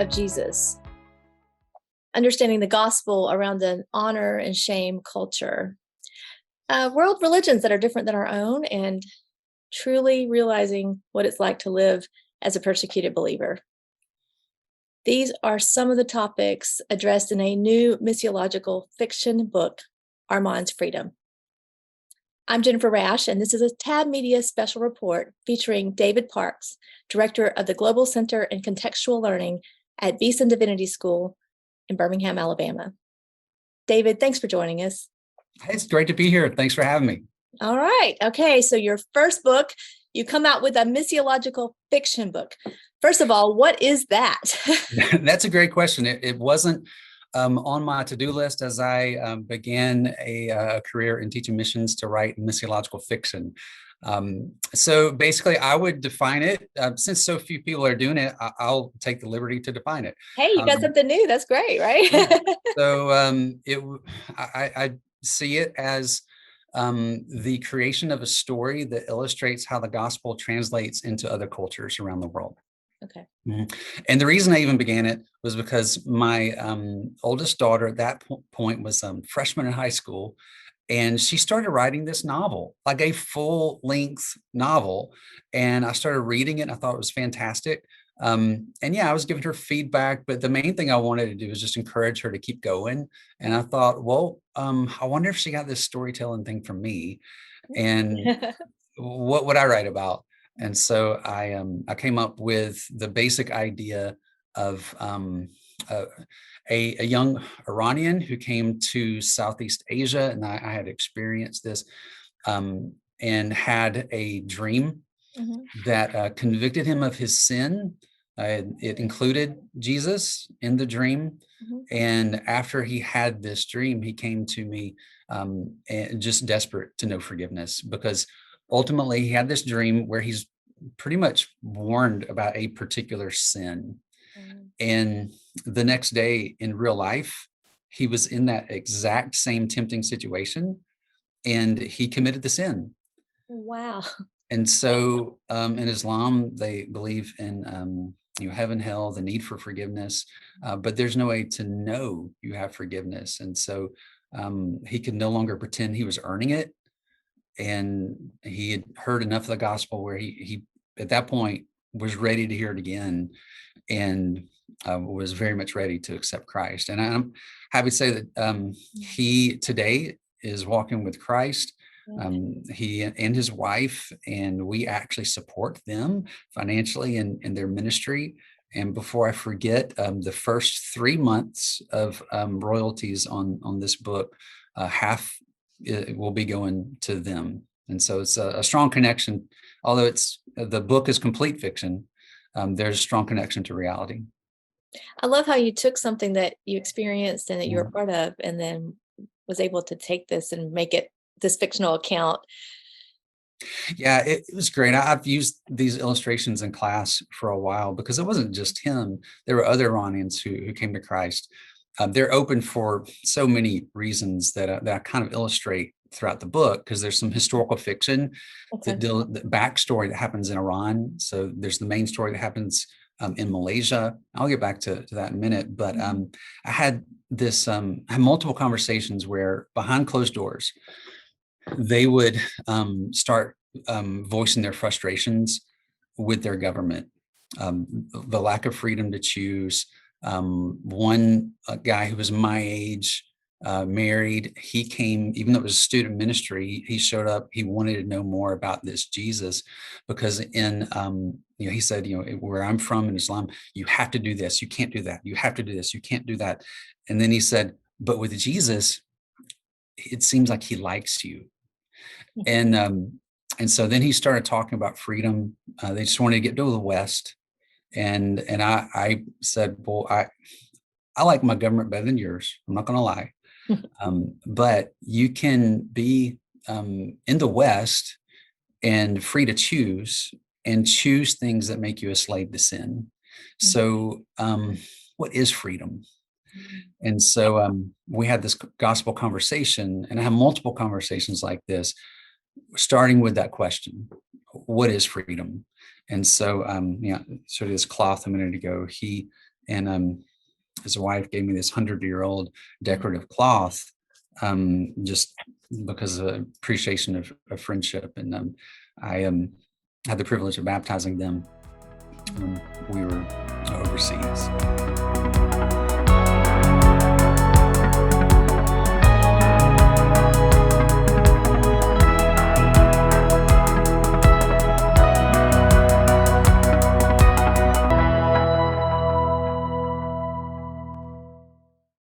of Jesus, understanding the gospel around an honor and shame culture, world religions that are different than our own, and truly realizing what it's like to live as a persecuted believer. These are some of the topics addressed in a new missiological fiction book, Arman's Freedom. I'm Jennifer Rash, and this is a Tab Media special report featuring David Parks, Director of the Global Center in Contextual Learning at Beeson Divinity School in Birmingham, Alabama. David, thanks for joining us. Hey, it's great to be here. Thanks for having me. All right. Okay, so your first book, you come out with a missiological fiction book. First of all, what is that? That's a great question. It wasn't on my to-do list as I began a career in teaching missions to write missiological fiction. So basically, I would define it, since so few people are doing it, I'll take the liberty to define it. Hey, you got something new. That's great, right? Yeah. So I see it as the creation of a story that illustrates how the gospel translates into other cultures around the world. Okay. And the reason I even began it was because my oldest daughter at that point was a freshman in high school, and she started writing this novel, like a full-length novel. And I started reading it, and I thought it was fantastic. And yeah, I was giving her feedback, but the main thing I wanted to do was just encourage her to keep going. And I thought, well, I wonder if she got this storytelling thing from me, and what would I write about? And so I came up with the basic idea of a young Iranian who came to Southeast Asia, and I had experienced this, and had a dream that convicted him of his sin. It included Jesus in the dream. And after he had this dream, he came to me and just desperate to know forgiveness, because ultimately he had this dream where he's pretty much warned about a particular sin. And the next day in real life, he was in that exact same tempting situation, and he committed the sin. Wow. And so in Islam, they believe in heaven, hell, the need for forgiveness, but there's no way to know you have forgiveness. And so he could no longer pretend he was earning it. And he had heard enough of the gospel where he at that point was ready to hear it again, and was very much ready to accept Christ. And I'm happy to say that he today is walking with Christ. He and his wife, and we actually support them financially in their ministry. And before I forget, the first 3 months of royalties on this book, half it will be going to them. And so it's a strong connection. Although the book is complete fiction, there's a strong connection to reality. I love how you took something that you experienced and that you were part of, and then was able to take this and make it this fictional account. Yeah, it was great. I've used these illustrations in class for a while because it wasn't just him. There were other Iranians who came to Christ. They're open for so many reasons that I kind of illustrate throughout the book, because there's some historical fiction, the backstory that happens in Iran. So there's the main story that happens in Malaysia. I'll get back to that in a minute. But I had had multiple conversations where behind closed doors, they would start voicing their frustrations with their government, the lack of freedom to choose. One guy who was my age, married, he came, even though it was a student ministry, he showed up, he wanted to know more about this Jesus, because in, he said, where I'm from in Islam, you have to do this, you can't do that, you have to do this, you can't do that. And then he said, but with Jesus, it seems like he likes you. And so then he started talking about freedom. They just wanted to get to the West. And I said, well, I like my government better than yours. I'm not going to lie. But you can be in the West and free to choose, and choose things that make you a slave to sin. So what is freedom? And so we had this gospel conversation, and I have multiple conversations like this, starting with that question, what is freedom? And so, sort of this cloth a minute ago, he and his wife gave me this 100-year-old decorative cloth, just because of appreciation of friendship. And I had the privilege of baptizing them when we were overseas.